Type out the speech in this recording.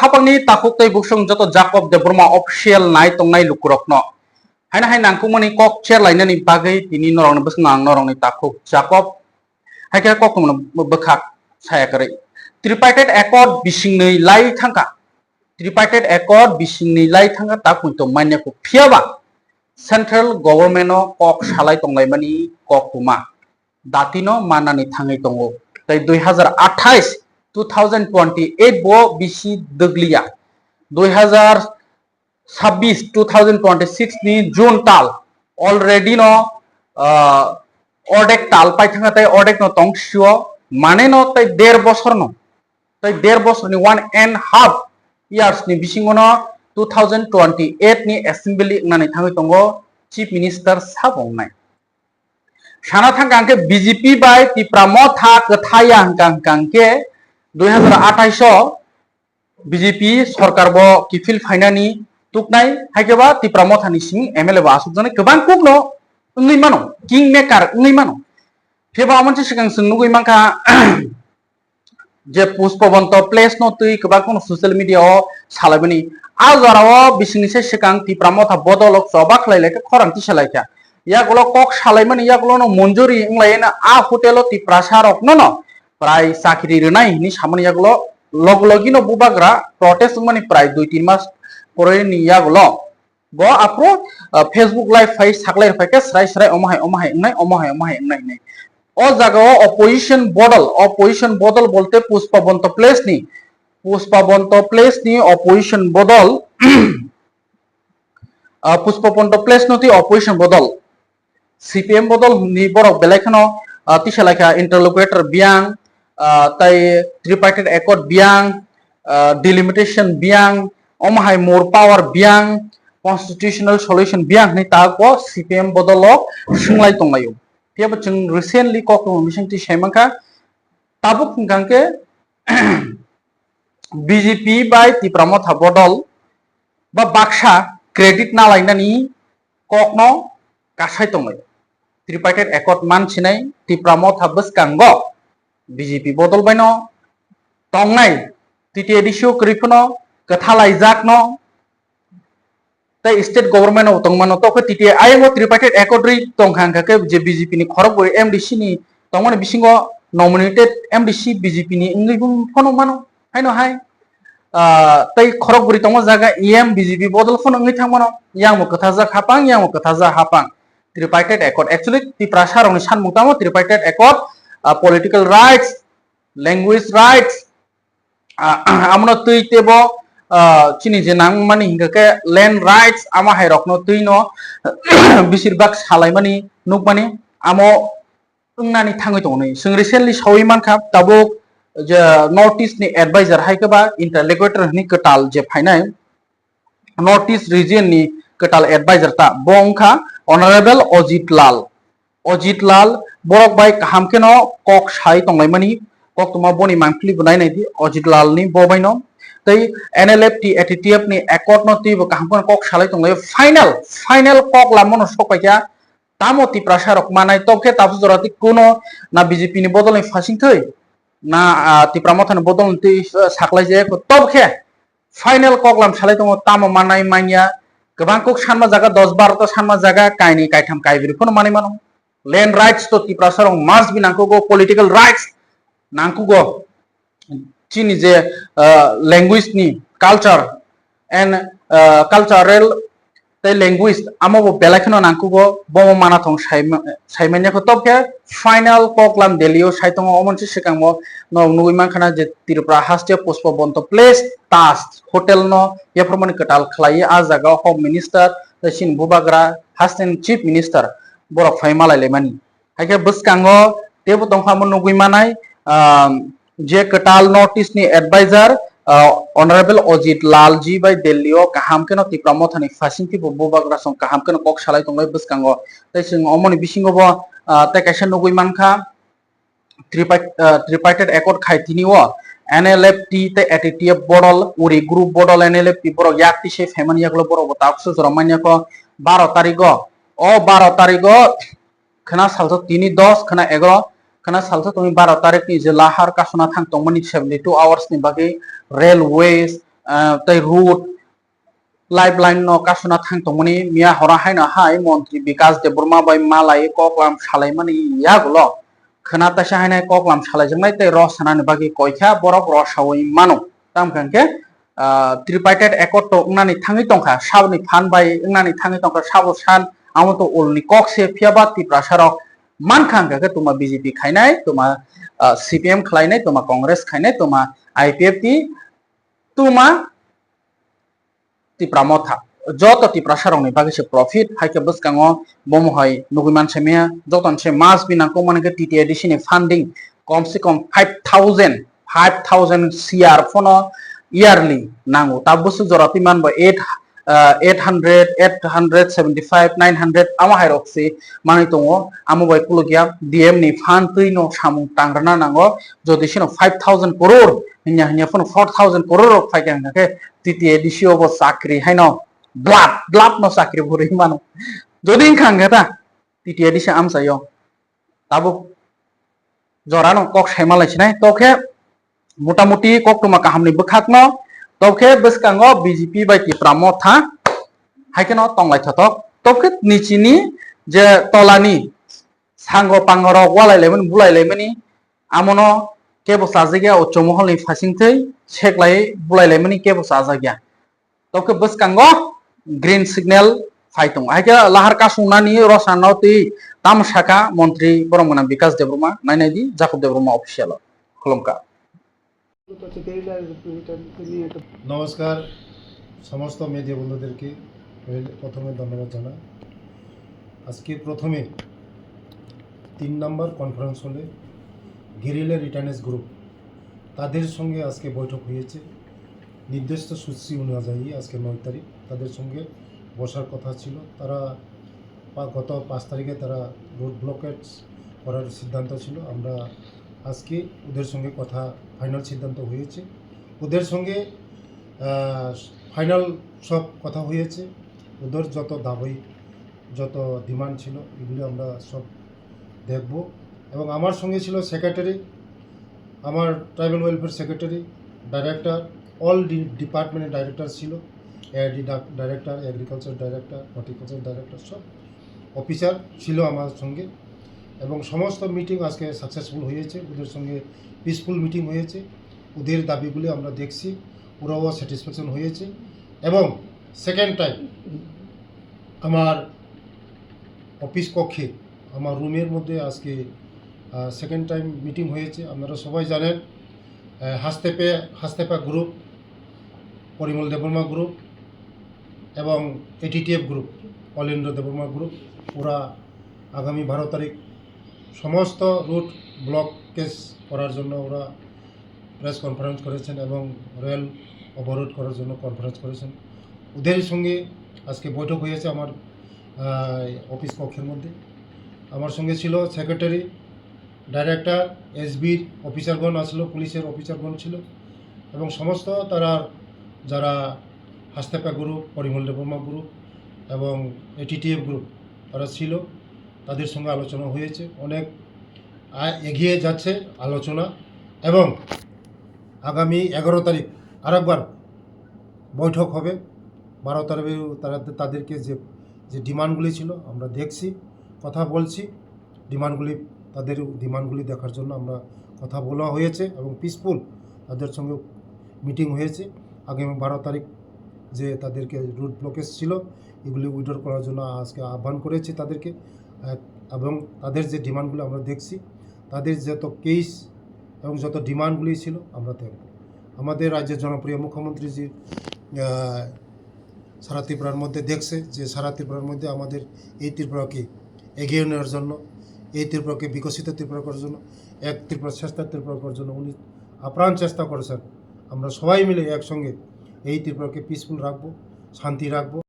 khapangni takuk tei buksung joto Jacob de Burma official nai tongnai lukurokno haina hai nangkumani kok chair lainani bagai tini norong busung ang norong ni takuk Jacob haika kok Bwkhak sayakari tripartite accord bisingni lai thangka tripartite accord bisingni lai thangka takunto manya ko phiaba central government no kok salai tonglai mani kok kuma datino manani thangai tongo tai 2028 2028 bo bisi deglia 2026 2026 ni June tal already no ordek tal pai thanga tai ordek no tongsio mane no tai 1.5 বছর no tai 1.5 বছর ni 1.5 years ni bisingono 2028 ni assembly nani thangai tongo chief minister sabongnai sana thangkangke BJP by Tipra Motha Kakya hangkangke 2028 BJP सरकार bo kifil fainani tuknai haikeba Tipra Motha ni sing MLA ba asukjane kobang kukno ngui mano king maker ngui mano pheba amonse sikang sungnugi mangka je puspobonto place no tui kobang kono social media o salabani azarao bisingni se sikang Tipra Motha bodolok sobak laileke khorang tisalaika yagulo kok salaimani yagulo no monjuri nglaina a hotelo Tiprasa rok no প্রায় চাকরি রেনাই নি সামনে ইয়াগুলো লগলগিনো বুবাগ্রা protest মানে প্রায় 2-3 মাস পরে নিয়াগুলো গ আপরো Facebook live phi সাকলাই ফাইকে সরাই সরাই অমাহাই নাই ও জায়গা অপোজিশন বদল বলতে পুষ্পবন্ত প্লেস নি অপোজিশন বদল পুষ্পবন্ত প্লেস নতি অপোজিশন বদল সিপিএম বদল নি বড় বেলাইখানো তিসালাইখা ইন্টারলোকুয়েটর বিয়াং tai tripartite accord biang delimitation biang omahai more power biang constitutional solution biang ni tago CPM bodolo sunglai tonglayo tiaba chung recently kok misingti saimangka tabuk ngangke BJP by Tipra Motha bodol ba baksa credit na lainani kokno kasai tonglayo tripartite accord mansinai Tipra Motha buskango BJP bodol baino tongnai titi edisio kripono kathalai jakno tai state government o tongmano to titi ayo tripartite accord ri tongkhangka ke je BJP ni khorok boi MDC ni tongmani bisingo nominated MDC BJP ni ingibum phono mano haino hai tai khorok bori tongmo jaga EM BJP bodol phono ngi thangmano yangmo kathaja hapang tripartite accord actually Tiprasa rong ni sanmungtamo tripartite accord political rights, language rights, amno tui tebo chini je nang mani hingake land rights ama hai rokno tui no besirbak salai mani nuk mani amo ungnani thangoi tongnai sing recently sawi mankhap tabuk je notice ni advisor haikeba interlocutor ni ketal je phainai notice region ni ketal advisor ta bongkha honorable Ojit Lal borok bai kahamkeno kok sai tonglai mani kok tuma boni mangpli bunai nai di Ojit Lal ni bobai no tei NLFT ATTF ni accord no ti bo kahamkon kok salai tonglai final kok lamono sokpaikya tamo Tiprasa rok manai tobke tapu jorati kuno na BJP ni bodol ni fasing thoi na Tipra Motha ni bodol ni saklai je ko tobke final kok lam salai tongo tamo manai manya gobang kok sanma jaga 10-12 ta sanma jaga kaini kaitam kaibiri kono manai mano land rights to Tiprasa rong must be nangkugo political rights nangkugo chini je language ni culture and cultural tai language amo belakhano nangkugo bomo manathong saimanya ko tobke final koklam delio saitong omonsi sikangmo no nugui mankhana je Tipra hastia puspobonto place tas hotel no yeformani ketal khlai a jaga home minister sin bubagra hasten chief minister borok faimalai lemani haike buskango tebo tongkhamo nugui manai je ketal notice ni advisor honorable Ojit Lal ji by Delio kahamkeno Tipra Motha ni fasinti bubagra song kahamkeno kok salai tonglai buskango tai sing omoni bisingo bo tai kaisa nugui mankha tripartite accord khaitini o NLFT te ATTF bodol uri group bodol NLFT borok yakti se family yaklo borok takso joramanya ko 12 tarigo o 12 tarigo khana salto 3-10 khana 11 khana salto tumi 12 tarik ni je lahar kasuna thang tongmani 72 hours ni bagi railways tai root lifeline no kasuna thang tongmani miya hora haina hai মন্ত্রী বিকাশ Debbarma bai malai koklam salaimani yagulo khana tasha haina koklam salaijaknai tai rosana bagi koikha borok rosawai mano tamkhanke tripartite accord to ungnani thangi tongkha sabni phan bai ungnani thangi tongkha sabo san amoto ulni kokse phiaba Tiprasa rok mankhangka ke tuma BJP khainai tuma CPM khlainai tuma Congress khainai tuma IPF ti tuma Tipra Motha joto Tiprasa rok ni bagi se profit haike bwskango bomohai nugiman semia joton se mas binang ko manke TTIDC ni funding komse kom 5000 CR phono yearly nango tabusu jorati manbo 875 900 ama hairokse mani tongo amo bai pulugya DM ni fan tuino samung tangrana nango jodi sino 5000 crore hinya phono 4000 crore rok phaikang ke TTIDC obo chakri haino blood no chakri buri mano jodi khanga ta TTIDC amsayo tabu jorano kok semalai sinai tokhe মোটামুটি কক্টমা কাহামনি বখাকনো তবকে বসকাঙ্গ BJP by Tipra Motha হাইকেনো তংলাই থতক তবকে নিচিনি যে তলানি সাঙ্গ পাঙ্গর ওয়ালাইলেমন বুলাইলেমনি আমনো কেবো সাজাগিয়া উচ্চ মহলনি ফাসিংথৈ সেকলাই বুলাইলেমনি কেবো সাজাগিয়া তবকে বসকাঙ্গ green signal ফাইতং হাইকে লাহার কাসুনানি রসানতি তামসাকা মন্ত্রী বরমনা বিকাশ Debbarma নাইনাইদি Jakob Debbarma official খলমকা নমস্কার সমস্ত media বন্ধুদেরকে প্রথমে ধন্যবাদ জানাই আজকে প্রথমে 3 নম্বর কনফারেন্স হলে গেরিলা রিটার্নেস গ্রুপ তাদের সঙ্গে আজকে বৈঠক হয়েছে নির্দিষ্ট সূচি অনুযায়ী আজকে 9 তারিখ তাদের সঙ্গে বসার কথা ছিল তারা গত 5 তারিখে তারা রোড ব্লকেজ করার সিদ্ধান্ত ছিল আমরা আজকে ওদের সঙ্গে কথা ফাইনাল সিদ্ধান্ত হয়েছে ওদের সঙ্গে ফাইনাল সব কথা হয়েছে ওদের যত দাবি যত ডিমান্ড ছিল এগুলো আমরা সব দেখব এবং আমার সঙ্গে ছিল সেক্রেটারি আমার tribal welfare secretary director all ডিপার্টমেন্টের ডাইরেক্টর ছিল AID director agriculture director horticulture director সব অফিসার ছিল আমার সঙ্গে এবং সমস্ত মিটিং আজকে সাকসেসফুল হয়েছে ওদের সঙ্গে পিসফুল মিটিং হয়েছে ওদের দাবিগুলি আমরা দেখছি ওরাও স্যাটিসফ্যাকশন হয়েছে এবং সেকেন্ড টাইম আমার অফিস কক্ষে আমার রুমের মধ্যে আজকে সেকেন্ড টাইম মিটিং হয়েছে আপনারা সবাই জানেন হাস্তেপা গ্রুপ পরিমল দেববর্মা গ্রুপ এবং ATTF group all India Debbarma group ওরা আগামী 12 তারিখ সমস্ত রুট ব্লকেজ করার জন্য ওরা প্রেস কনফারেন্স করেছেন এবং রেল অবরোধ করার জন্য কনফারেন্স করেছেন ওদের সঙ্গে আজকে বৈঠক হয়েছে আমার অফিস কক্ষের মধ্যে আমার সঙ্গে ছিল সেক্রেটারি ডাইরেক্টর SBর অফিসারগণ আসলো পুলিশের অফিসারগণ ছিল এবং সমস্ত তারা যারা হাস্তেপা গ্রুপ পরিমল দেববর্মা গ্রুপ এবং ATTF গ্রুপ তারা ছিল তাদের সঙ্গে আলোচনা হয়েছে অনেক এগিয়ে যাচ্ছে আলোচনা এবং আগামী 11 তারিখ আরেকবার বৈঠক হবে 12 তারিখে তাদেরকে যে ডিমান্ডগুলি ছিল আমরা দেখছি কথা বলছি তাদের ডিমান্ডগুলি দেখার জন্য আমরা কথা বলা হয়েছে এবং পিসফুল তাদের সঙ্গে মিটিং হয়েছে আগামী 12 তারিখ যে তাদেরকে রুট ব্লকেজ ছিল এগুলি উইথড্র করার জন্য আজকে আহ্বান করেছি তাদেরকে এবং তাদের যে ডিমান্ডগুলো আমরা দেখছি তাদের যত কেস এবং যত ডিমান্ডগুলি ছিল আমরা দেখব আমাদের রাজ্যের জনপ্রিয় মুখ্যমন্ত্রীজি সারা ত্রিপুরার মধ্যে দেখছে যে সারা ত্রিপুরার মধ্যে আমাদের এই ত্রিপুরাকে এগিয়ে নেওয়ার জন্য এই ত্রিপুরাকে বিকশিত ত্রিপুরা করার জন্য এক ত্রিপুরা শ্রেষ্ঠ ত্রিপুরা করার জন্য উনি আপ্রাণ চেষ্টা করেছেন আমরা সবাই মিলে একসঙ্গে এই ত্রিপুরাকে পিসফুল রাখবো শান্তি রাখবো